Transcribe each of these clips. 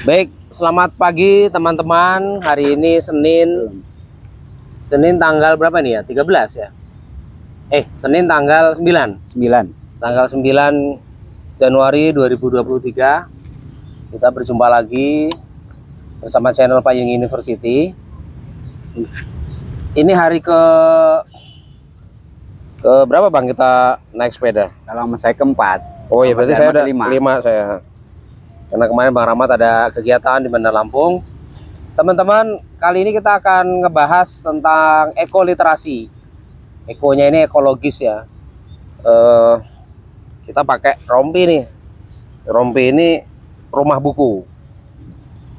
Baik, selamat pagi teman-teman. Hari ini Senin tanggal berapa nih ya? 13 ya? Senin tanggal 9. Tanggal 9 Januari 2023. Kita berjumpa lagi bersama channel Payung University. Ini hari ke berapa Bang kita naik sepeda? Kalau saya keempat. Oh iya, berarti saya udah kelima saya. Karena kemarin Bang Rahmat ada kegiatan di Bandar Lampung. Teman-teman, kali ini kita akan ngebahas tentang ekoliterasi. Ekonya ini ekologis ya. Kita pakai rompi nih. Rompi ini rumah buku.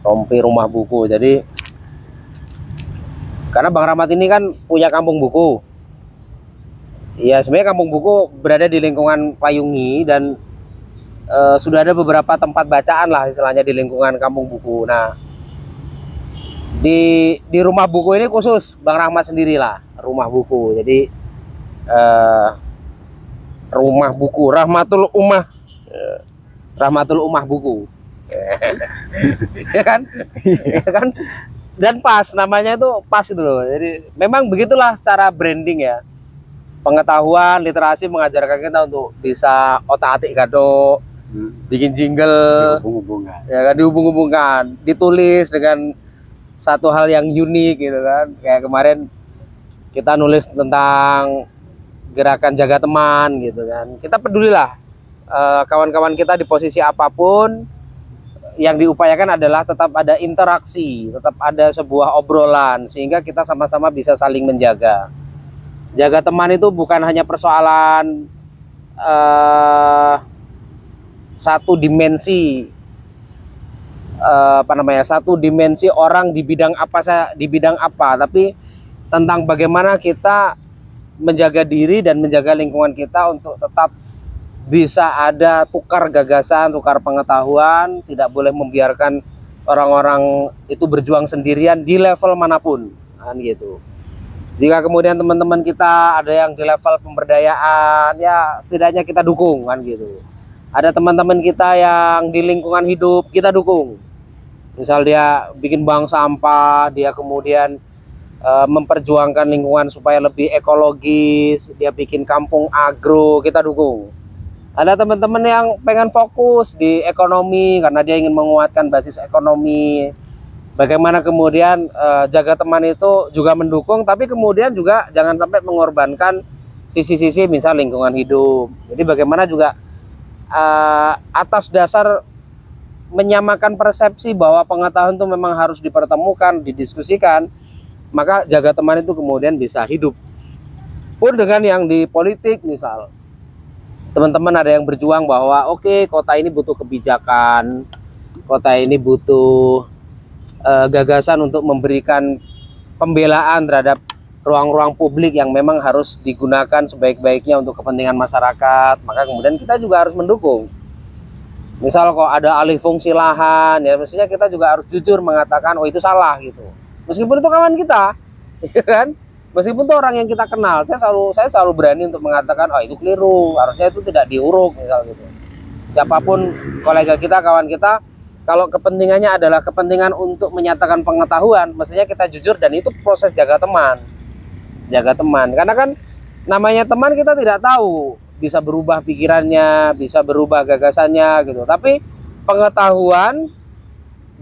Rompi rumah buku. Jadi karena Bang Rahmat ini kan punya kampung buku. Ya, sebenarnya kampung buku berada di lingkungan Payungi dan sudah ada beberapa tempat bacaan lah istilahnya di lingkungan kampung buku. Nah, di rumah buku ini khusus Bang Rahmat sendirilah rumah buku. Jadi rumah buku Rahmatul Ummah buku. Ya kan? Ya kan? Dan pas namanya itu pas itu loh. Jadi memang begitulah cara branding ya. Pengetahuan, literasi mengajarkan kita untuk bisa otak-atik gadok, bikin jingle, ya kan, dihubung-hubungkan, ditulis dengan satu hal yang unik gitu kan. Kayak kemarin kita nulis tentang gerakan jaga teman gitu kan. Kita pedulilah kawan-kawan kita di posisi apapun. Yang diupayakan adalah tetap ada interaksi, tetap ada sebuah obrolan sehingga kita sama-sama bisa saling menjaga. Jaga teman itu bukan hanya persoalan satu dimensi satu dimensi orang di bidang apa, tapi tentang bagaimana kita menjaga diri dan menjaga lingkungan kita untuk tetap bisa ada tukar gagasan, tukar pengetahuan. Tidak boleh membiarkan orang-orang itu berjuang sendirian di level manapun kan gitu. Jika kemudian teman-teman kita ada yang di level pemberdayaan, ya setidaknya kita dukung kan gitu. Ada teman-teman kita yang di lingkungan hidup, kita dukung. Misal dia bikin bank sampah, dia kemudian memperjuangkan lingkungan supaya lebih ekologis, dia bikin kampung agro, kita dukung. Ada teman-teman yang pengen fokus di ekonomi karena dia ingin menguatkan basis ekonomi. Bagaimana kemudian jaga teman itu juga mendukung, tapi kemudian juga jangan sampai mengorbankan sisi-sisi misal lingkungan hidup. Jadi bagaimana juga atas dasar menyamakan persepsi bahwa pengetahuan itu memang harus dipertemukan, didiskusikan, maka jaga teman itu kemudian bisa hidup. Pun dengan yang di politik misal, teman-teman ada yang berjuang bahwa oke, kota ini butuh kebijakan, kota ini butuh gagasan untuk memberikan pembelaan terhadap ruang-ruang publik yang memang harus digunakan sebaik-baiknya untuk kepentingan masyarakat. Maka kemudian kita juga harus mendukung. Misal kok ada alih fungsi lahan, ya mestinya kita juga harus jujur mengatakan oh itu salah gitu. Meskipun itu kawan kita, ya kan? Meskipun itu orang yang kita kenal, saya selalu berani untuk mengatakan oh itu keliru, harusnya itu tidak diuruk misal gitu. Siapapun kolega kita, kawan kita, kalau kepentingannya adalah kepentingan untuk menyatakan pengetahuan, mestinya kita jujur dan itu proses jaga teman. Jaga teman. Karena kan namanya teman kita tidak tahu bisa berubah pikirannya, bisa berubah gagasannya gitu. Tapi pengetahuan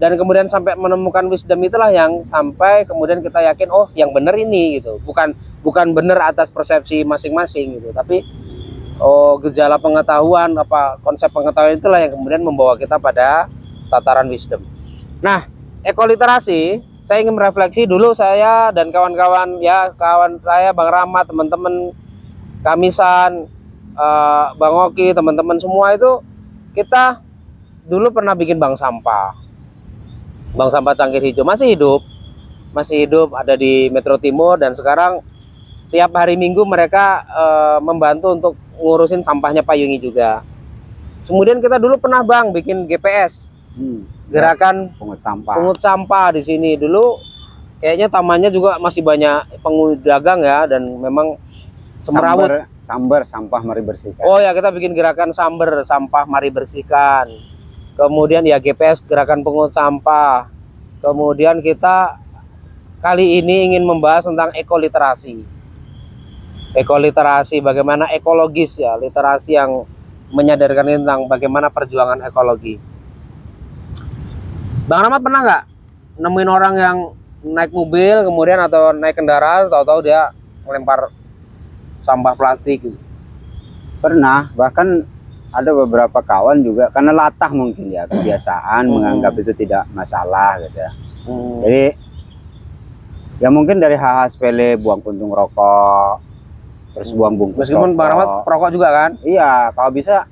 dan kemudian sampai menemukan wisdom itulah yang sampai kemudian kita yakin oh yang benar ini gitu. Bukan benar atas persepsi masing-masing gitu, tapi oh gejala pengetahuan, konsep pengetahuan itulah yang kemudian membawa kita pada tataran wisdom. Nah, ekoliterasi, saya ingin merefleksi dulu saya dan kawan-kawan ya, kawan saya Bang Rahmat, teman-teman Kamisan, Bang Oki, teman-teman semua itu kita dulu pernah bikin bank sampah Cangkir Hijau, masih hidup ada di Metro Timur dan sekarang tiap hari Minggu mereka membantu untuk ngurusin sampahnya Payungi juga. Kemudian kita dulu pernah Bang bikin GPS, gerakan pungut sampah di sini. Dulu kayaknya tamannya juga masih banyak pengunjung dagang ya, dan memang Semrawut. Samber sampah mari bersihkan. Oh ya, kita bikin gerakan samber sampah mari bersihkan. Kemudian ya GPS gerakan pungut sampah. Kemudian kita kali ini ingin membahas tentang ekoliterasi. Ekoliterasi bagaimana ekologis ya, literasi yang menyadarkan tentang bagaimana perjuangan ekologi. Bang Rahmat pernah nggak nemuin orang yang naik mobil kemudian atau naik kendaraan tahu-tahu dia melempar sampah plastik gitu? Pernah, bahkan ada beberapa kawan juga karena latah mungkin ya, kebiasaan menganggap itu tidak masalah gitu ya. Jadi ya mungkin dari hal-hal sepele, buang puntung rokok, terus buang bungkus meskipun Bang Rahmat perokok juga kan? Iya, kalau bisa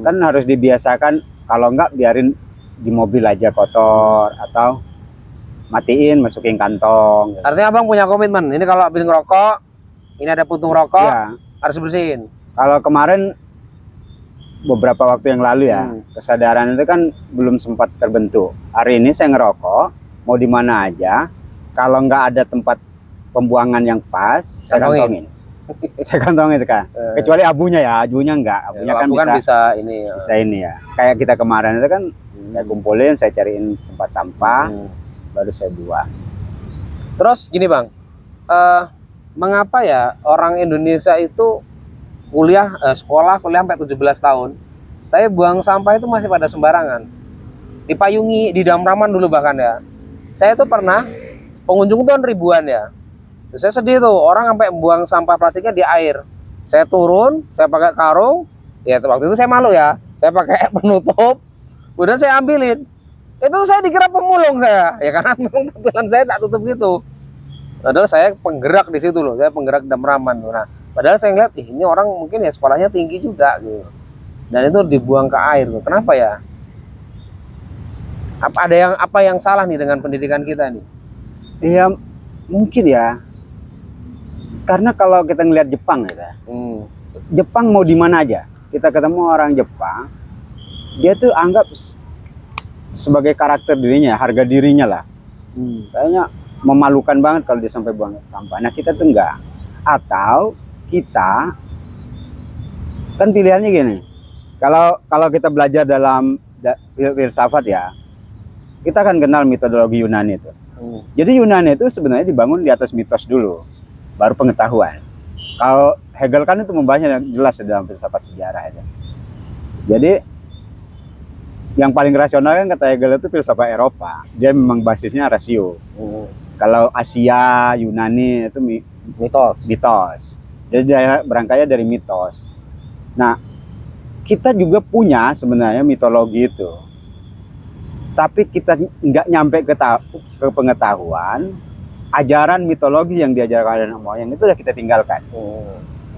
kan harus dibiasakan, kalau enggak biarin di mobil aja kotor atau matiin masukin kantong gitu. Artinya Abang punya komitmen, ini kalau habis ngerokok ini ada puntung rokok ya, harus bersihin. Kalau kemarin beberapa waktu yang lalu ya, kesadaran itu kan belum sempat terbentuk. Hari ini saya ngerokok mau di mana aja, kalau nggak ada tempat pembuangan yang pas, saya kantongin. Saya kantongin kan. Kecuali abunya ya, abunya enggak. Abunya kan bisa ini ya. Kayak kita kemarin itu kan saya kumpulin, saya cariin tempat sampah, baru saya buang. Terus gini Bang, mengapa ya orang Indonesia itu sekolah kuliah sampai 17 tahun, tapi buang sampah itu masih pada sembarangan, dipayungi di Damraman dulu bahkan ya. Saya tuh pernah pengunjung tuh ribuan ya. Saya sedih tuh orang sampai buang sampah plastiknya di air. Saya turun, saya pakai karung, ya waktu itu saya malu ya, saya pakai penutup, kemudian saya ambilin. Itu saya dikira pemulung saya, ya karena memang tampilan saya tak tutup gitu. Padahal saya penggerak di situ loh, saya penggerak Damraman. Nah, padahal saya ngeliat, ini orang mungkin ya sekolahnya tinggi juga gitu. Dan itu dibuang ke air tuh. Kenapa ya? Apa yang salah nih dengan pendidikan kita nih? Iya, mungkin ya. Karena kalau kita ngeliat Jepang ya, Jepang mau di mana aja, kita ketemu orang Jepang, dia tuh anggap sebagai karakter dirinya, harga dirinya lah. Kayaknya memalukan banget kalau dia sampai buang sampah. Nah kita tuh enggak. Atau kita kan pilihannya gini, kalau kita belajar dalam filsafat ya, kita akan kenal metodologi Yunani itu. Jadi Yunani itu sebenarnya dibangun di atas mitos dulu, baru pengetahuan. Kalau Hegel kan itu membahasnya jelas dalam filsafat sejarah itu. Jadi yang paling rasional kan kata Hegel itu filsafat Eropa, dia memang basisnya rasio. Kalau Asia, Yunani itu mitos. Jadi berangkatnya dari mitos. Nah, kita juga punya sebenarnya mitologi itu. Tapi kita nggak nyampe ke pengetahuan, ajaran mitologi yang diajarkan oleh moyang itu udah kita tinggalkan.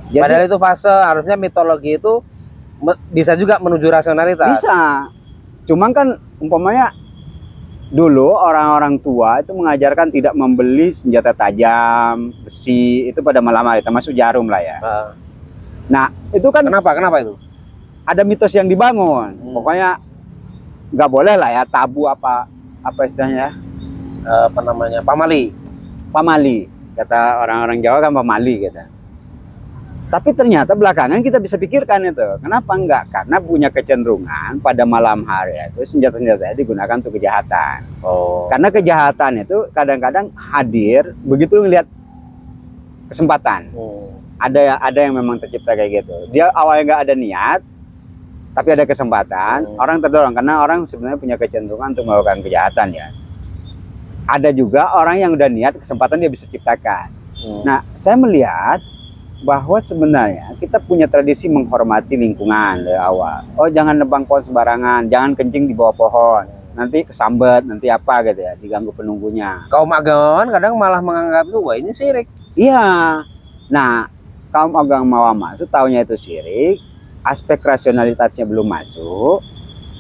Jadi, padahal itu fase harusnya mitologi itu bisa juga menuju rasionalitas. Bisa. Cuman kan umpamanya dulu orang-orang tua itu mengajarkan tidak membeli senjata tajam, besi, itu pada malam hari, termasuk jarum lah ya. Nah, itu kan kenapa itu? Ada mitos yang dibangun. Pokoknya nggak boleh lah ya, tabu apa istilahnya? Apa namanya? Pamali. Pamali. Kata orang-orang Jawa kan pamali gitu. Tapi ternyata belakangan kita bisa pikirkan itu. Kenapa enggak? Karena punya kecenderungan pada malam hari itu senjata-senjata digunakan untuk kejahatan. Karena kejahatan itu kadang-kadang hadir begitu ngelihat kesempatan. Ada yang memang tercipta kayak gitu. Dia awalnya nggak ada niat, tapi ada kesempatan. Orang terdorong karena orang sebenarnya punya kecenderungan untuk melakukan kejahatan ya. Ada juga orang yang udah niat, kesempatan dia bisa ciptakan. Nah, saya melihat bahwa sebenarnya kita punya tradisi menghormati lingkungan dari awal. Oh, jangan nebang pohon sembarangan, jangan kencing di bawah pohon, nanti kesambet, nanti apa gitu ya, diganggu penunggunya. Kaum agawan kadang malah menganggap itu, wah ini syirik. Iya. Nah, kaum agama masuk taunya itu syirik, aspek rasionalitasnya belum masuk,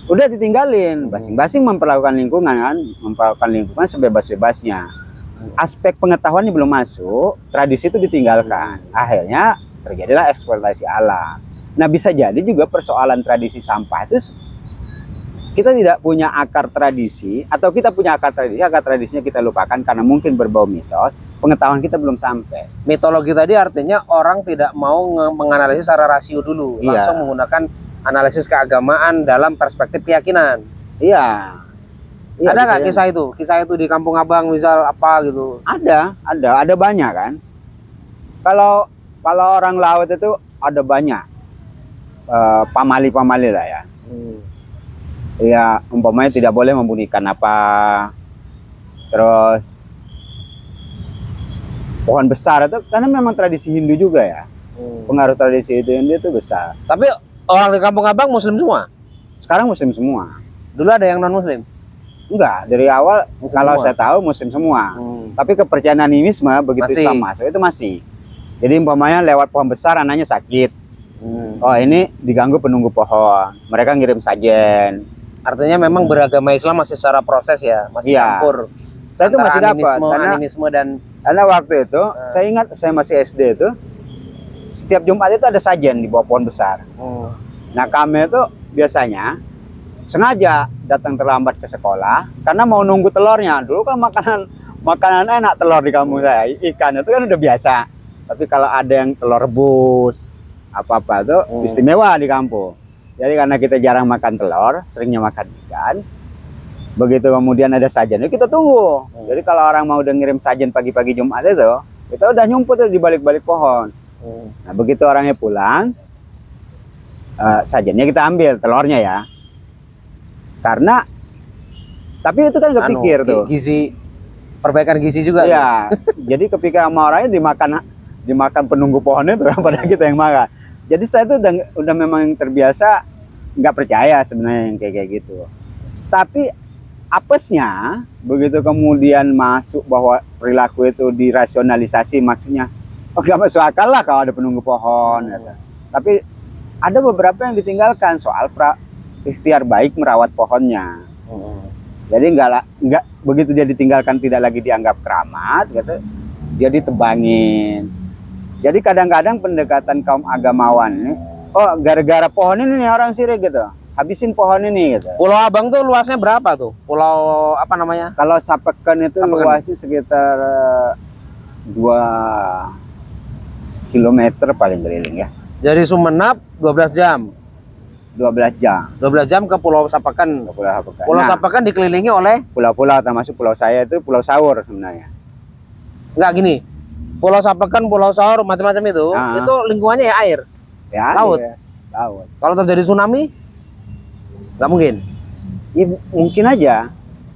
udah ditinggalin. Masing-masing memperlakukan lingkungan sebebas-bebasnya. Aspek pengetahuannya belum masuk, tradisi itu ditinggalkan. Akhirnya terjadilah eksploitasi alam. Nah, bisa jadi juga persoalan tradisi sampah itu kita tidak punya akar tradisi, atau kita punya akar tradisinya kita lupakan karena mungkin berbau mitos. pengetahuan kita belum sampai. Mitologi tadi artinya orang tidak mau menganalisis secara rasio dulu, Iya. langsung menggunakan analisis keagamaan dalam perspektif keyakinan. Iya. Iya, Ada nggak bisa kisah itu di Kampung Abang misal apa gitu? ada banyak kan. Kalau orang laut itu ada banyak pamali-pamali lah ya. Ya umpamanya tidak boleh membunuh ikan apa, terus pohon besar itu karena memang tradisi Hindu juga ya. Pengaruh tradisi itu Hindu itu besar. Tapi orang di Kampung Abang Muslim semua? Sekarang Muslim semua. Dulu ada yang non Muslim? Enggak, dari awal Muslim kalau semua? saya tahu Muslim semua. Tapi kepercayaan animisme begitu Masih. Islam masuk itu masih. Jadi umpamanya lewat pohon besar anaknya sakit. Oh ini diganggu penunggu pohon. Mereka ngirim sajen. Artinya memang beragama Islam masih secara proses ya, masih Iya. campur. Saya itu Antara masih dapat animisme dan karena waktu itu saya ingat saya masih SD itu setiap Jumat itu ada sajen di bawah pohon besar. Nah kami itu biasanya sengaja datang terlambat ke sekolah karena mau nunggu telurnya. Dulu kan makanan enak telur di kampung saya, ikan itu kan udah biasa. Tapi kalau ada yang telur rebus apa-apa itu istimewa di kampung. Jadi karena kita jarang makan telur, seringnya makan ikan. Begitu kemudian ada sajen, kita tunggu. Jadi kalau orang mau udah ngirim sajen pagi-pagi Jumat itu, kita udah nyumput di balik-balik pohon. Nah begitu orangnya pulang, sajennya kita ambil telurnya ya. Karena tapi itu kan kepikir tuh. Gizi, perbaikan gizi juga. Iya. Jadi kepikir sama orangnya dimakan penunggu pohon itu pada kita yang makan. Jadi saya tuh udah memang terbiasa nggak percaya sebenarnya yang kayak gitu. Tapi apesnya begitu kemudian masuk bahwa perilaku itu dirasionalisasi, maksudnya nggak masuk akal lah kalau ada penunggu pohon. Gitu. Tapi ada beberapa yang ditinggalkan soal ikhtiar baik merawat pohonnya. Jadi nggak begitu dia ditinggalkan tidak lagi dianggap keramat, gitu, dia ditebangin. Jadi kadang-kadang pendekatan kaum agamawan ini, oh gara-gara pohon ini nih orang sirik gitu, habisin pohon ini gitu. Pulau Abang tuh luasnya berapa tuh? Pulau apa namanya? Kalau Sapeken itu luasnya sekitar 2 kilometer paling keliling ya. Dari Sumenep 12 jam. 12 jam. 12 jam ke Pulau Sapeken. Pulau Sapeken dikelilingi oleh pulau-pulau, termasuk pulau saya itu Pulau Saur sebenarnya. Enggak gini. Pulau Sapeken, Pulau Saur, macam-macam itu lingkungannya ya air. Ya, laut. Iya, laut. Kalau terjadi tsunami? Nggak mungkin. Ya, mungkin aja.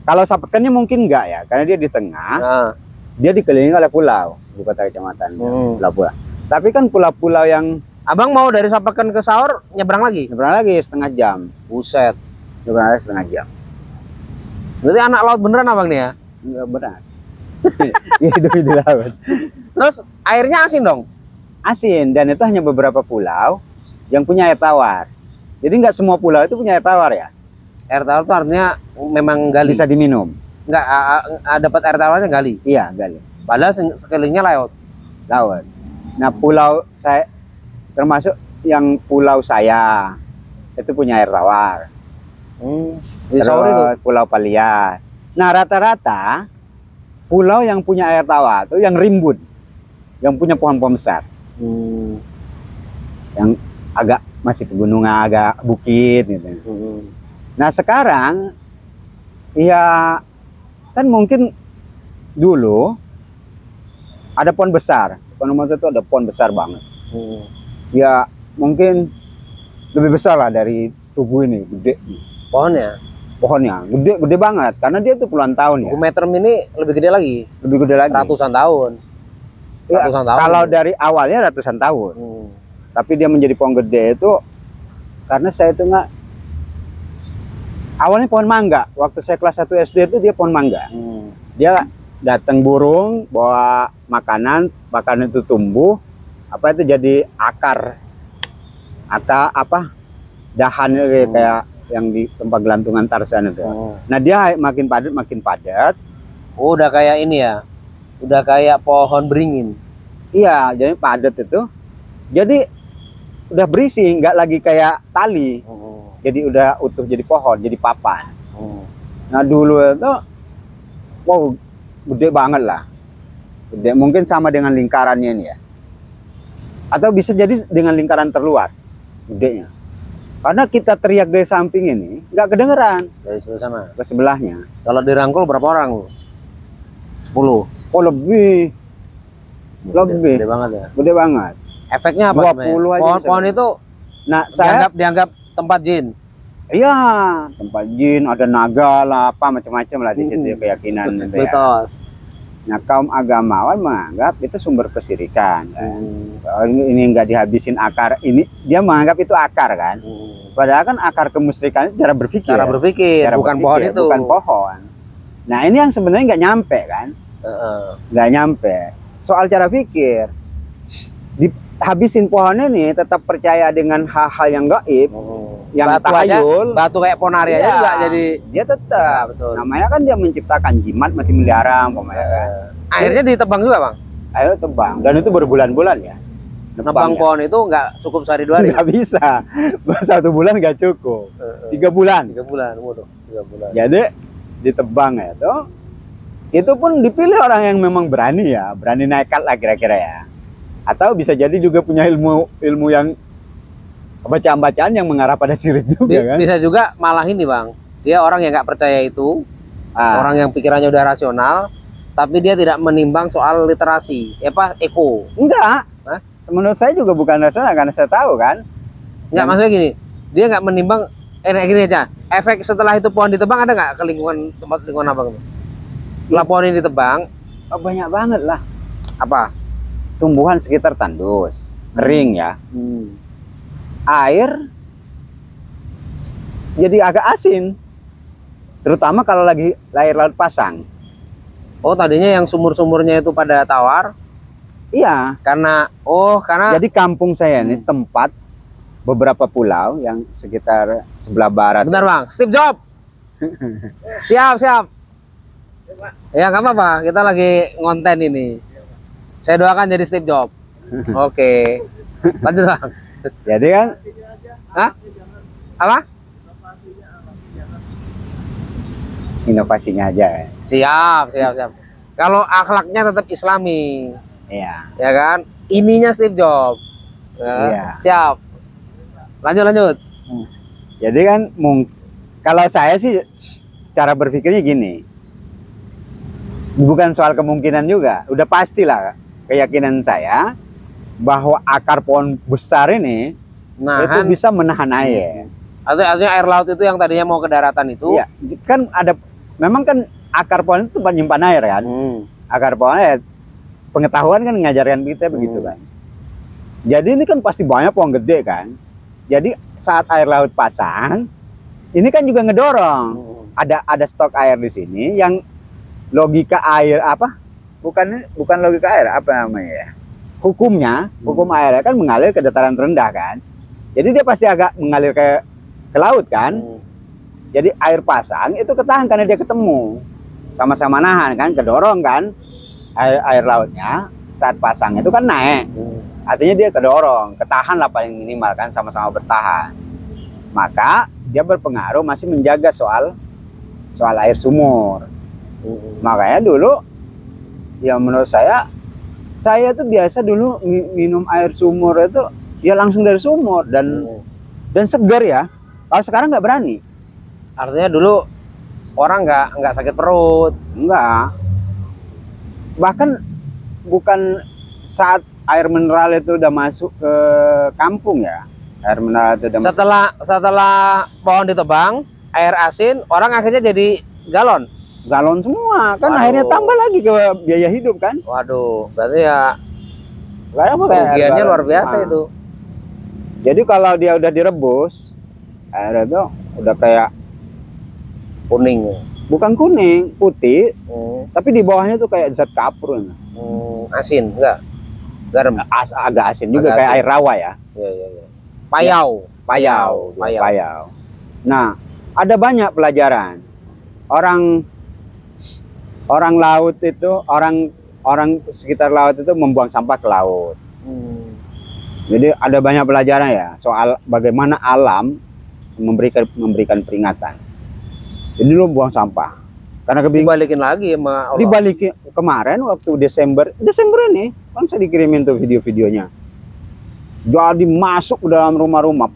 Kalau Sapekennya mungkin enggak ya, karena dia di tengah. Dia dikelilingi oleh pulau di kota kecamatan. Pulau-pulau. Tapi kan pulau-pulau yang Abang mau dari Sapeken ke Saur nyebrang lagi? Nyebrang lagi setengah jam. Buset. Nyebrang lagi setengah jam. Berarti anak laut beneran Abang nih ya? Enggak benar. Hidup di laut. Terus airnya asin dong? Asin, dan itu hanya beberapa pulau yang punya air tawar. Jadi nggak semua pulau itu punya air tawar ya. Air tawar itu artinya memang gali. Bisa diminum. Nggak dapat air tawarnya gali. Iya, gali. Padahal sekelilingnya laut. Laut. Nah, pulau saya termasuk yang pulau saya itu punya air tawar. Terus Pulau Paliar. Nah, rata-rata pulau yang punya air tawar itu yang rimbun, yang punya pohon-pohon besar, yang agak masih pegunungan, agak bukit gitu. Nah sekarang ya kan mungkin dulu ada pohon besar, pohon besar itu ada pohon besar banget. Ya mungkin lebih besar lah dari tubuh ini, gede. Pohonnya gede banget karena dia tuh puluhan tahun ya. Meter ini lebih gede lagi. Lebih gede lagi. Ratusan tahun. Ya, kalau dari awalnya ratusan tahun. Tapi dia menjadi pohon gede itu karena saya itu nggak. Awalnya pohon mangga. Waktu saya kelas 1 SD itu dia pohon mangga. Dia datang burung bawa makanan itu tumbuh. Apa itu jadi akar apa dahan kayak yang di tempat gelantungan Tarzan itu. Nah dia makin padat. Oh, udah kayak ini ya, udah kayak pohon beringin. Iya, jadi padat itu. Jadi udah berisi, nggak lagi kayak tali. Jadi udah utuh jadi pohon, jadi papan. Nah dulu itu, wow, gede banget lah. Gede. Mungkin sama dengan lingkarannya ini ya. Atau bisa jadi dengan lingkaran terluar gedenya. Karena kita teriak dari samping ini nggak kedengeran Dari sebelah sana. ke sebelahnya. Kalau dirangkul berapa orang lu? 10. Oh lebih. Lebih. Gede banget ya. Gede banget. Efeknya apa 20 aja bisa. Pohon itu Nah, saya dianggap tempat jin. iya, tempat jin, ada naga lah, apa macam-macam lah di situ keyakinan itu ya. Mitos. Nah, kaum agamawan menganggap itu sumber kesirikan. Kan? Ini nggak dihabisin akar, ini dia menganggap itu akar kan. Padahal kan akar kemusyrikan itu cara berpikir. Cara berpikir, bukan pohon itu. Bukan pohon. Nah, ini yang sebenarnya nggak nyampe kan. Nggak nyampe. Soal cara pikir. Dihabisin pohon ini tetap percaya dengan hal-hal yang gaib. Yang batu tahayul. Aja, batu kayak ponari aja juga jadi. Dia tetap. Ya, betul. Namanya kan dia menciptakan jimat masih melihara umpamanya kan. Akhirnya ditebang juga bang. Akhirnya tebang dan itu berbulan-bulan ya. Nebang pohon itu nggak cukup sehari 2 hari. Nggak bisa. 1 bulan nggak cukup. 3 bulan. 3 bulan, waduh, 3 bulan. Jadi ditebang ya tuh. Itu pun dipilih orang yang memang berani ya, berani nekat lah kira-kira ya. Atau bisa jadi juga punya ilmu yang bacaan-bacaan yang mengarah pada sirik juga kan. Bisa juga malah ini bang, dia orang yang nggak percaya itu, orang yang pikirannya udah rasional, tapi dia tidak menimbang soal literasi, eko. Enggak. Menurut saya juga bukan rasional karena saya tahu kan. Enggak, maksudnya gini, dia nggak menimbang, gini aja, efek setelah itu pohon ditebang ada nggak ke lingkungan tempat lingkungan abang? Setelah pohon ini ditebang, banyak banget lah. apa? Tumbuhan sekitar tandus, kering ya. Air jadi agak asin, terutama kalau lagi air laut pasang. Oh, tadinya yang sumur-sumurnya itu pada tawar? Iya. Karena jadi kampung saya ini tempat beberapa pulau yang sekitar sebelah barat. Bentar bang, Steve Jobs. Siap. Ya nggak apa-apa, kita lagi ngonten ini. Saya doakan jadi Steve Jobs. Oke. Lanjut bang. Jadi kan, hah? Apa? Inovasinya aja. Siap. Kalau akhlaknya tetap Islami, Iya. ya kan? Ininya Steve Jobs. Ya. Iya. Siap. Lanjut. Jadi kan, kalau saya sih cara berpikirnya gini, bukan soal kemungkinan juga, udah pastilah keyakinan saya bahwa akar pohon besar ini itu bisa menahan air. Artinya air laut itu yang tadinya mau ke daratan itu? Iya, kan memang kan akar pohon itu menyimpan air kan. Akar pohon pengetahuan kan mengajarkan kita begitu kan. Jadi ini kan pasti banyak pohon gede kan. Jadi saat air laut pasang, ini kan juga ngedorong. Ada stok air di sini yang logika air apa? Bukan logika air, apa namanya ya? Hukum airnya kan mengalir ke dataran rendah kan. Jadi dia pasti agak mengalir ke laut kan. Jadi air pasang itu ketahan karena dia ketemu. Sama-sama nahan kan, kedorong kan. Air lautnya saat pasang itu kan naik. Artinya dia kedorong, ketahan lah paling minimal kan, sama-sama bertahan. Maka dia berpengaruh masih menjaga soal air sumur. Makanya dulu ya menurut saya tuh biasa dulu minum air sumur itu ya langsung dari sumur dan segar ya. Kalau sekarang nggak berani. Artinya dulu orang nggak sakit perut. Enggak. Bahkan bukan saat air mineral itu udah masuk ke kampung ya. Air mineral itu udah setelah pohon ditebang, air asin, orang akhirnya jadi galon semua kan. Waduh. Akhirnya tambah lagi ke biaya hidup kan. Waduh, berarti ya kerugiannya luar biasa itu. Jadi kalau dia udah direbus, air itu udah kayak kuning. Bukan kuning, putih, tapi di bawahnya tuh kayak zat kapur. Asin, enggak? Garam. Agak asin juga, kayak air rawa ya. Iya. Payau. Nah, ada banyak pelajaran. Orang laut itu, orang sekitar laut itu membuang sampah ke laut. Jadi ada banyak pelajaran ya soal bagaimana alam memberikan peringatan. Jadi lu buang sampah, Karena dibalikin lagi sama Allah. Dibalikin kemarin waktu Desember ini kan saya dikirimin tuh video-videonya. Jadi masuk ke dalam rumah-rumah,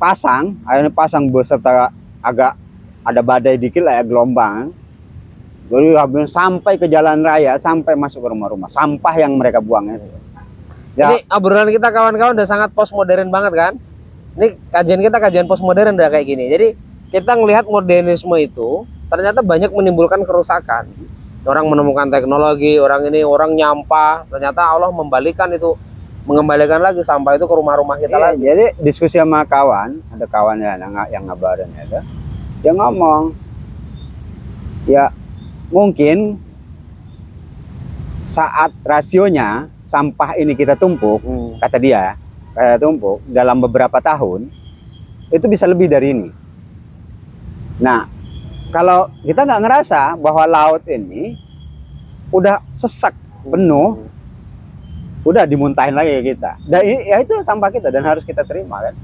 akhirnya pasang beserta agak ada badai dikit lah ya, gelombang. Jadi sampai ke jalan raya, sampai masuk ke rumah-rumah, sampah yang mereka buang itu. Ya. Ini obrolan kita kawan-kawan udah sangat postmodern banget kan? Ini kajian kita kajian postmodern udah kayak gini. Jadi kita ngelihat modernisme itu ternyata banyak menimbulkan kerusakan. Orang menemukan teknologi, orang nyampah, ternyata Allah membalikan itu, mengembalikan lagi sampah itu ke rumah-rumah kita lagi. Jadi diskusi sama kawan, ada kawan yang ngabarin ya, dia ngomong, ya mungkin saat rasionya sampah ini kita tumpuk, kata dia, tumpuk dalam beberapa tahun, itu bisa lebih dari ini. Nah, kalau kita nggak ngerasa bahwa laut ini udah sesak penuh, udah dimuntahin lagi kita. Dan ya itu sampah kita dan harus kita terima kan.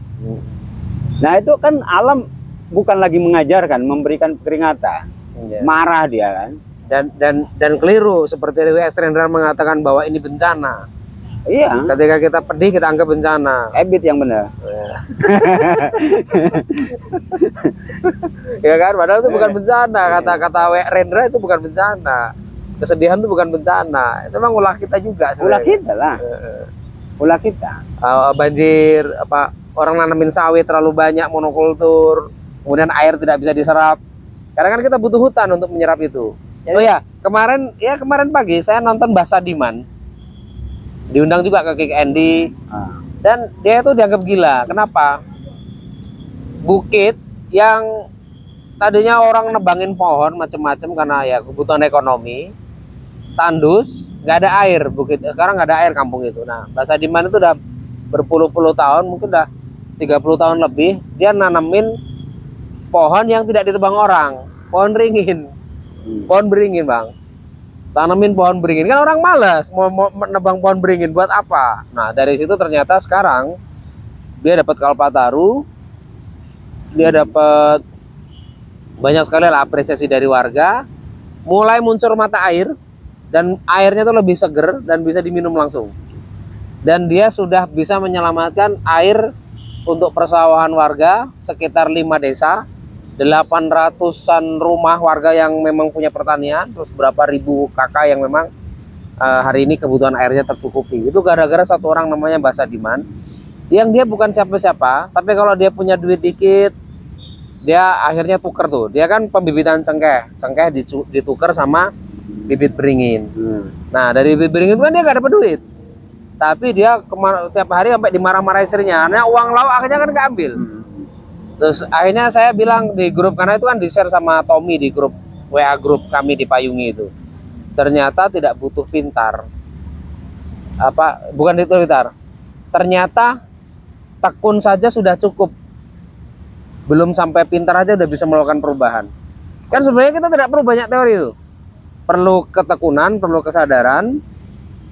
Nah itu kan alam bukan lagi mengajarkan, memberikan peringatan, marah dia kan. Dan keliru seperti W.S. Rendra mengatakan bahwa ini bencana. Iya. Ketika kita pedih kita anggap bencana. Ebit yang benar. Ya kan, padahal itu bukan bencana. Kata-kata W.S. Rendra itu bukan bencana. Kesedihan itu bukan bencana. Itu memang ulah kita juga sebenarnya. Ulah kita lah. Ulah kita. Banjir, orang nanamin sawit terlalu banyak, monokultur, kemudian air tidak bisa diserap. Karena kan kita butuh hutan untuk menyerap itu. Oh ya, kemarin pagi saya nonton Bahasa Diman. Diundang juga ke Kick Andy. Dan dia itu dianggap gila. Kenapa? Bukit yang tadinya orang nebangin pohon macam-macam karena ya kebutuhan ekonomi, tandus, nggak ada air bukit. Sekarang nggak ada air kampung itu. Nah, Bahasa Diman itu udah berpuluh-puluh tahun, mungkin udah 30 tahun lebih, dia nanamin pohon yang tidak ditebang orang, pohon ringin. Pohon beringin, Bang. Tanamin pohon beringin. Kan orang malas mau nebang pohon beringin buat apa? Nah, dari situ ternyata sekarang dia dapat Kalpataru. Dia dapat banyak sekali lah apresiasi dari warga. Mulai muncul mata air dan airnya tuh lebih seger dan bisa diminum langsung. Dan dia sudah bisa menyelamatkan air untuk persawahan warga sekitar 5 desa. 800-an rumah warga yang memang punya pertanian, terus berapa ribu kakak yang memang hari ini kebutuhan airnya tercukupi. Itu gara-gara satu orang namanya Bahasa Diman, yang dia bukan siapa-siapa, tapi kalau dia punya duit dikit, dia akhirnya tuker tuh. Dia kan pembibitan cengkeh ditukar sama bibit beringin. Nah dari bibit beringin itu kan dia gak dapat duit, tapi dia setiap hari sampai dimarah-marah istrinya. Nah uang lauk akhirnya kan keambil. Terus akhirnya saya bilang di grup, karena itu kan di-share sama Tommy di grup WA grup kami di Payungi itu. Ternyata tidak butuh pintar. Bukan itu pintar. Ternyata tekun saja sudah cukup. Belum sampai pintar aja udah bisa melakukan perubahan. Kan sebenarnya kita tidak perlu banyak teori itu. Perlu ketekunan, perlu kesadaran.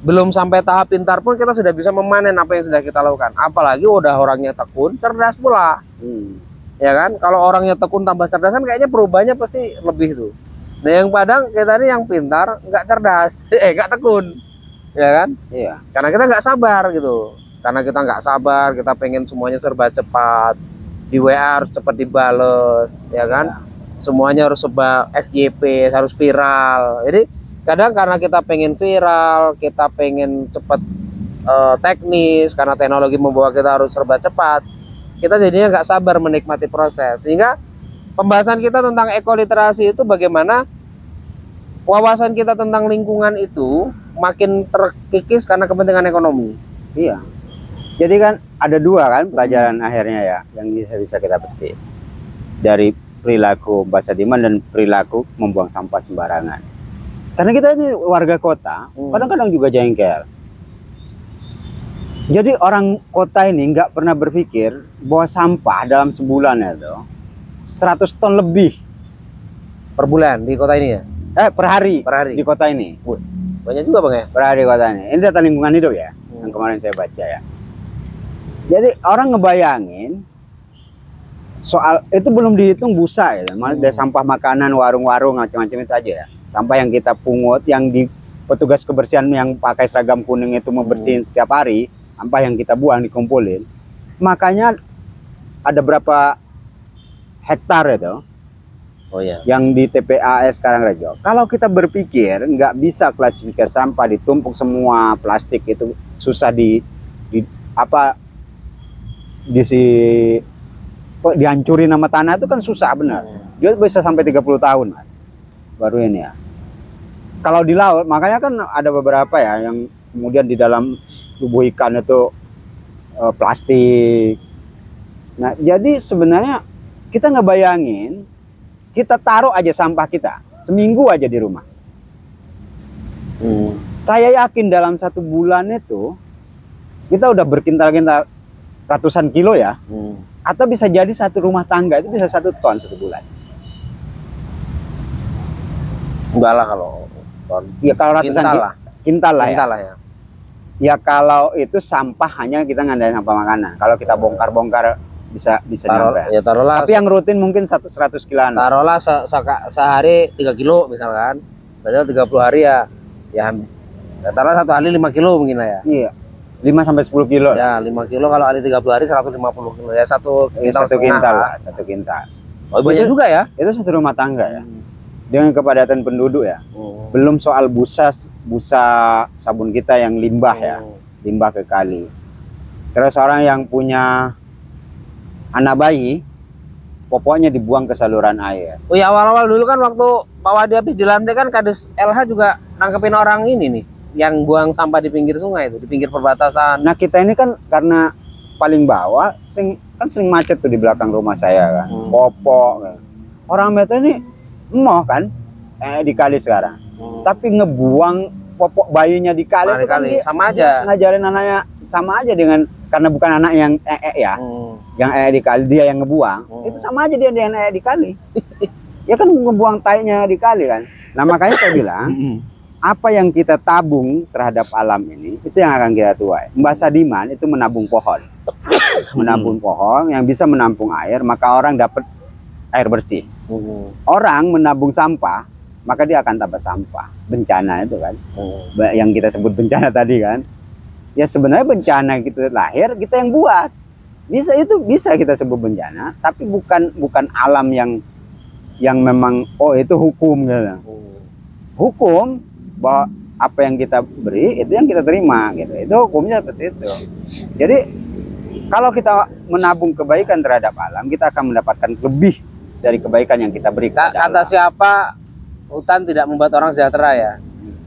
Belum sampai tahap pintar pun kita sudah bisa memanen apa yang sudah kita lakukan. Apalagi udah orangnya tekun, cerdas pula. Ya kan, kalau orangnya tekun tambah cerdas kan kayaknya perubahannya pasti lebih tuh. Nah yang Padang kayak tadi yang pintar nggak cerdas, nggak tekun, ya kan? Iya. Karena kita nggak sabar gitu. Karena kita nggak sabar, kita pengen semuanya serba cepat. Di WA harus cepat dibales, ya kan? Semuanya harus serba FYP, harus viral. Jadi kadang karena kita pengen viral, kita pengen cepat teknis, karena teknologi membawa kita harus serba cepat. Kita jadinya nggak sabar menikmati proses. Sehingga pembahasan kita tentang ekoliterasi itu bagaimana wawasan kita tentang lingkungan itu makin terkikis karena kepentingan ekonomi. Iya. Jadi kan ada dua kan pelajaran akhirnya ya yang bisa kita petik dari perilaku Bahasa Diman dan perilaku membuang sampah sembarangan. Karena kita ini warga kota, kadang-kadang juga jengkel. Jadi orang kota ini nggak pernah berpikir bahwa sampah dalam sebulan itu 100 ton lebih per bulan di kota ini ya? Per hari di kota ini. Banyak juga Bang ya? Per hari kota ini. Ini data lingkungan hidup ya, yang kemarin saya baca ya. Jadi orang ngebayangin soal itu belum dihitung busa ya, dari sampah makanan, warung-warung macam-macam itu aja ya. Sampah yang kita pungut, yang di petugas kebersihan yang pakai seragam kuning itu membersihin setiap hari, sampah yang kita buang dikumpulin. Makanya ada berapa hektar itu yang di TPAS Karangrejo. Kalau kita berpikir nggak bisa klasifikasi sampah, ditumpuk semua plastik itu susah dihancurin sama tanah itu kan susah benar. Dia bisa sampai 30 tahun baru ini ya. Kalau di laut, makanya kan ada beberapa ya yang kemudian di dalam tubuh ikan itu plastik. Nah, jadi sebenarnya kita nggak bayangin, kita taruh aja sampah kita seminggu aja di rumah. Saya yakin dalam 1 bulan itu kita udah berkintal-kintal ratusan kilo ya. Atau bisa jadi 1 rumah tangga itu bisa 1 ton 1 bulan. Enggak lah kalau ton. Ya kalau ratusan kintal lah ya. Ya kalau itu sampah hanya kita ngadain sampah makanan. Kalau kita bongkar-bongkar bisa nyampe. Ya taruhlah. Tapi yang rutin mungkin 100 kiloan. Taruhlah sehari 3 kilo misalkan. Berarti 30 hari ya taruhlah 1 hari 5 kilo mungkin lah ya. Iya. 5 sampai 10 kilo. Ya, 5 kilo kalau hari 30 hari 150 kilo ya, 1 kintal lah, 1 kintal. Oh, banyak juga ya. Itu 1 rumah tangga ya. Dengan kepadatan penduduk ya. Belum soal busa sabun kita yang limbah ya. Limbah ke kali. Terus orang yang punya anak bayi, popoknya dibuang ke saluran air. Oh ya, awal-awal dulu kan waktu Pak Wadi habis dilantik kan Kadis LH juga nangkepin orang ini nih, yang buang sampah di pinggir sungai itu, di pinggir perbatasan. Nah, kita ini kan karena paling bawah, sering macet tuh di belakang rumah saya kan. Popok. Kan. Orang Metro ini kan di kali sekarang. Tapi ngebuang popok bayinya di kali itu kan sama aja. Ngajarin anaknya sama aja dengan, karena bukan anak yang ya. Yang di kali dia yang ngebuang. Itu sama aja dia yang di kali. Ya kan ngebuang tainya di kali kan. Nah, makanya saya bilang apa yang kita tabung terhadap alam ini, itu yang akan kita tuai. Mbak Sadiman itu menabung pohon. Menabung pohon yang bisa menampung air, maka orang dapat air bersih. Orang menabung sampah, maka dia akan tambah sampah. Bencana itu kan. Yang kita sebut bencana tadi kan. Ya sebenarnya bencana kita lahir, kita yang buat. Bisa kita sebut bencana, tapi bukan alam yang memang itu hukum gitu. Hukum bahwa apa yang kita beri itu yang kita terima gitu. Itu hukumnya seperti itu. Jadi kalau kita menabung kebaikan terhadap alam, kita akan mendapatkan lebih dari kebaikan yang kita beri kepada kata alam. Siapa hutan tidak membuat orang sejahtera ya.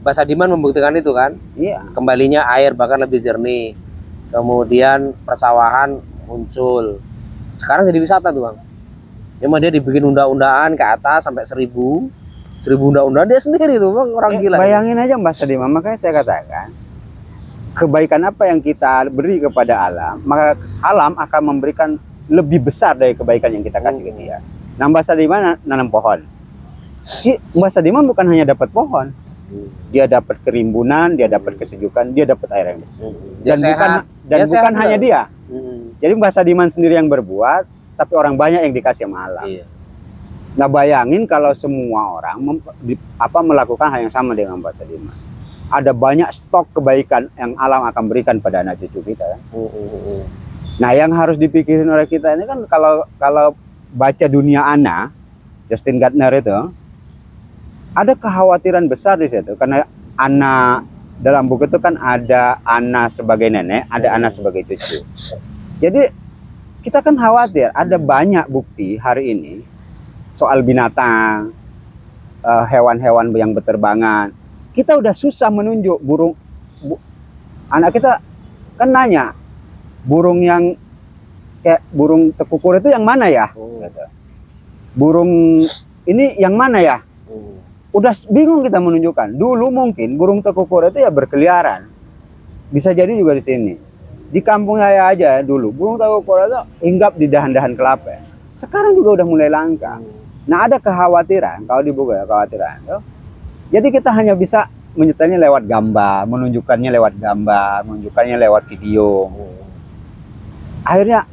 Mbak Sadiman membuktikan itu kan. Iya. Kembalinya air bahkan lebih jernih. Kemudian persawahan muncul. Sekarang jadi wisata tuh Bang. Cuma dia dibikin undang-undangan ke atas sampai 1000 undang-undang dia sendiri tuh Bang, orang gila. Bayangin aja Mbak Sadiman, makanya saya katakan kebaikan apa yang kita beri kepada alam, maka alam akan memberikan lebih besar dari kebaikan yang kita kasih ke dia. Nah, Mbak Sadiman nanam pohon. Mbak Sadiman bukan hanya dapat pohon, dia dapat kerimbunan, dia dapat kesejukan, dia dapat air yang bersih. Dan bukan hanya dia. Jadi Mbak Sadiman sendiri yang berbuat, tapi orang banyak yang dikasih sama alam. Iya. Nah, bayangin kalau semua orang melakukan hal yang sama dengan Mbak Sadiman. Ada banyak stok kebaikan yang alam akan berikan pada anak cucu kita. Kan? Nah, yang harus dipikirin oleh kita ini kan kalau baca Dunia Ana, Justin Gardner itu, ada kekhawatiran besar di situ. Karena Ana, dalam buku itu kan ada Ana sebagai nenek, ada Ana sebagai cucu. Jadi kita kan khawatir, ada banyak bukti hari ini soal binatang, hewan-hewan yang berterbangan. Kita udah susah menunjuk anak kita kan nanya, burung yang kayak burung tekukur itu yang mana ya? Gitu. Burung ini yang mana ya? Udah bingung kita menunjukkan. Dulu mungkin burung tekukur itu ya berkeliaran. Bisa jadi juga di sini. Di kampung saya aja dulu, burung tekukur itu hinggap di dahan-dahan kelapa. Sekarang juga udah mulai langka. Nah, ada kekhawatiran, kalau di buku ya kekhawatiran. Jadi kita hanya bisa menyetelnya lewat gambar, menunjukkannya lewat gambar, menunjukkannya lewat video. Akhirnya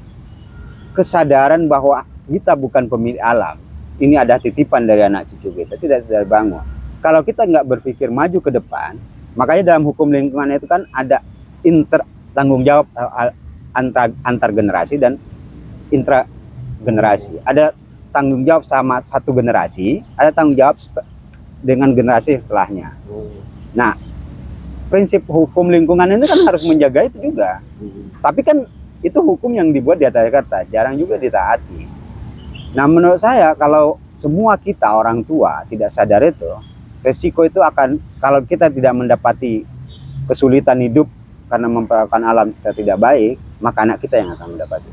kesadaran bahwa kita bukan pemilik alam. Ini ada titipan dari anak cucu kita, tidak terbangun. kalau kita nggak berpikir maju ke depan, makanya dalam hukum lingkungan itu kan ada tanggung jawab antar generasi dan intra generasi. Ada tanggung jawab sama satu generasi, ada tanggung jawab dengan generasi setelahnya. Nah, prinsip hukum lingkungan ini kan harus menjaga itu juga. Tapi kan itu hukum yang dibuat di atas kertas, jarang juga ditaati. Nah, menurut saya kalau semua kita orang tua tidak sadar itu, resiko itu akan, kalau kita tidak mendapati kesulitan hidup karena memperlakukan alam secara tidak baik, maka anak kita yang akan mendapati.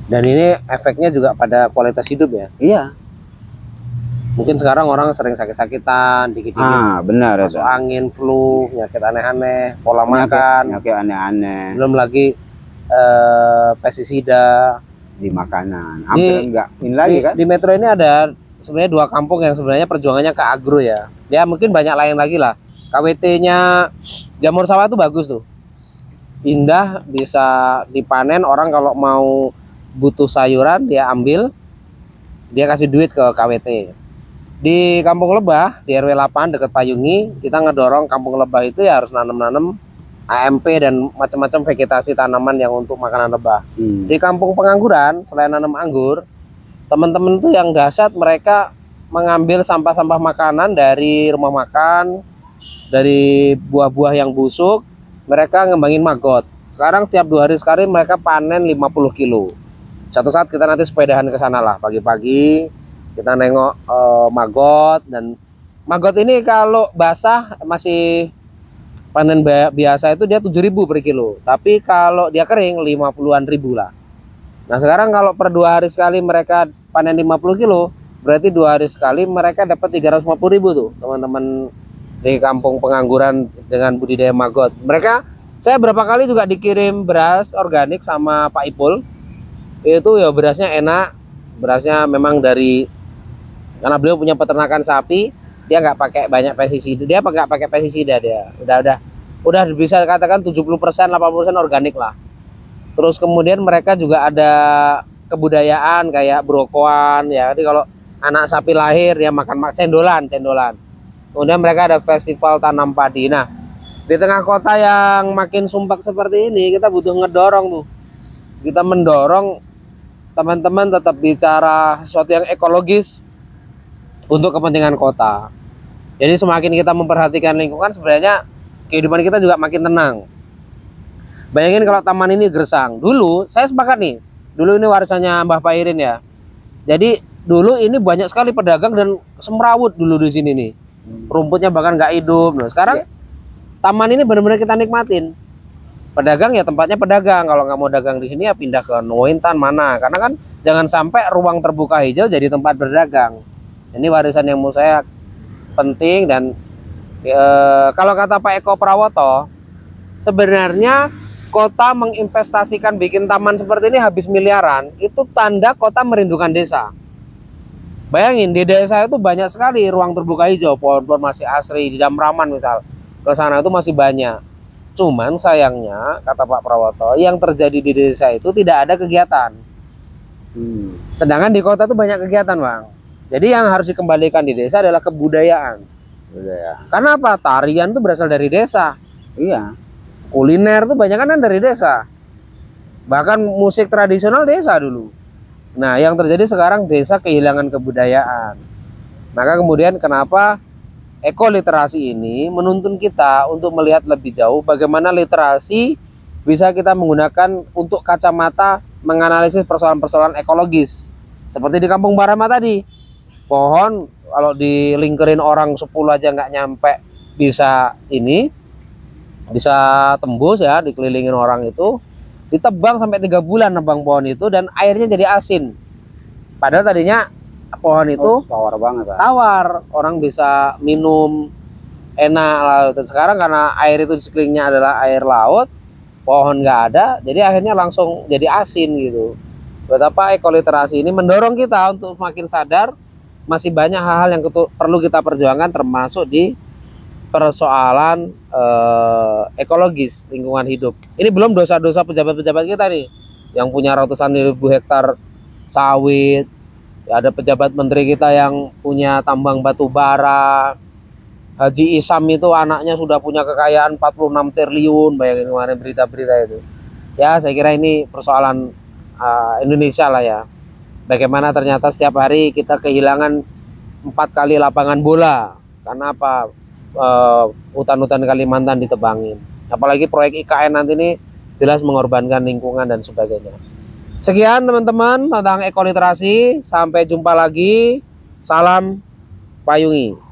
Dan ini efeknya juga pada kualitas hidup ya. Iya. Mungkin sekarang orang sering sakit-sakitan, dikit-dikit benar, masuk angin, flu, penyakit aneh-aneh, pola makan, penyakit aneh-aneh. Belum lagi pestisida di makanan. Hampir enggak ini lagi kan. Di Metro ini ada sebenarnya 2 kampung yang sebenarnya perjuangannya ke agro ya. Ya mungkin banyak lain lagi lah. KWT-nya jamur sawah itu bagus tuh. Indah, bisa dipanen, orang kalau mau butuh sayuran dia ambil, dia kasih duit ke KWT. Di Kampung Lebah, di RW 8 dekat Payungi, kita ngedorong Kampung Lebah itu ya harus nanam-nanam AMP dan macam-macam vegetasi tanaman yang untuk makanan lebah. Di Kampung Pengangguran, selain nanam anggur, teman-teman tuh yang dahsyat, mereka mengambil sampah-sampah makanan dari rumah makan, dari buah-buah yang busuk, mereka ngembangin maggot. Sekarang setiap 2 hari sekali mereka panen 50 kilo. Satu saat kita nanti sepedahan ke sana lah, pagi-pagi kita nengok maggot. Dan maggot ini kalau basah masih panen biasa itu dia 7.000 per kilo, tapi kalau dia kering 50-an ribu lah. Nah sekarang kalau per 2 hari sekali mereka panen 50 kilo, berarti 2 hari sekali mereka dapat 350.000 tuh teman-teman di Kampung Pengangguran dengan budidaya maggot. Saya berapa kali juga dikirim beras organik sama Pak Ipul. Itu ya berasnya enak, berasnya memang dari, karena beliau punya peternakan sapi, dia nggak pakai banyak pestisida, dia nggak pakai pestisida, dia udah bisa katakan 70% 80% organik lah. Terus kemudian mereka juga ada kebudayaan kayak brokoan ya. Jadi kalau anak sapi lahir dia makan cendolan. Kemudian mereka ada festival tanam padi. Nah, di tengah kota yang makin sumpek seperti ini, kita butuh ngedorong tuh. Kita mendorong teman-teman tetap bicara sesuatu yang ekologis untuk kepentingan kota. Jadi semakin kita memperhatikan lingkungan, sebenarnya kehidupan kita juga makin tenang. Bayangin kalau taman ini gersang. Dulu, saya sepakat nih, dulu ini warisannya Mbah Pairin ya. Jadi dulu ini banyak sekali pedagang dan semrawut dulu di sini nih. Rumputnya bahkan nggak hidup. Nah, sekarang taman ini benar-benar kita nikmatin. Pedagang ya tempatnya pedagang. Kalau nggak mau dagang di sini ya pindah ke Nointan mana. Karena kan jangan sampai ruang terbuka hijau jadi tempat berdagang. Ini warisan yang menurut saya penting. Dan kalau kata Pak Eko Prawoto, sebenarnya kota menginvestasikan bikin taman seperti ini habis miliaran, itu tanda kota merindukan desa. Bayangin di desa itu banyak sekali ruang terbuka hijau, pohon-pohon masih asri, di Damraman misal, ke sana itu masih banyak. Cuman sayangnya kata Pak Prawoto, yang terjadi di desa itu tidak ada kegiatan. Sedangkan di kota itu banyak kegiatan, Bang. Jadi yang harus dikembalikan di desa adalah kebudayaan. Karena apa? Tarian itu berasal dari desa. Iya. Kuliner tuh banyak kan dari desa. Bahkan musik tradisional desa dulu. Nah, yang terjadi sekarang desa kehilangan kebudayaan. Maka kemudian kenapa ekoliterasi ini menuntun kita untuk melihat lebih jauh bagaimana literasi bisa kita menggunakan untuk kacamata menganalisis persoalan-persoalan ekologis. Seperti di Kampung Barama tadi. Pohon kalau dilingkerin orang 10 aja nggak nyampe bisa tembus ya, dikelilingin orang itu, ditebang sampai 3 bulan nebang pohon itu dan airnya jadi asin. Padahal tadinya pohon itu tawar banget. Tawar, orang bisa minum enak lah. Dan sekarang karena air itu di sekelilingnya adalah air laut, pohon nggak ada, jadi akhirnya langsung jadi asin gitu. Betapa ekoliterasi ini mendorong kita untuk semakin sadar masih banyak hal-hal yang perlu kita perjuangkan, termasuk di persoalan ekologis lingkungan hidup. Ini belum dosa-dosa pejabat-pejabat kita nih yang punya ratusan ribu hektar sawit. Ya, ada pejabat menteri kita yang punya tambang batu bara. Haji Isam itu anaknya sudah punya kekayaan 46 triliun, bayangin kemarin berita-berita itu. Ya, saya kira ini persoalan Indonesia lah ya. Bagaimana ternyata setiap hari kita kehilangan 4 kali lapangan bola. Karena apa? Hutan-hutan Kalimantan ditebangin. Apalagi proyek IKN nanti ini jelas mengorbankan lingkungan dan sebagainya. Sekian teman-teman tentang ekoliterasi. Sampai jumpa lagi. Salam payungi.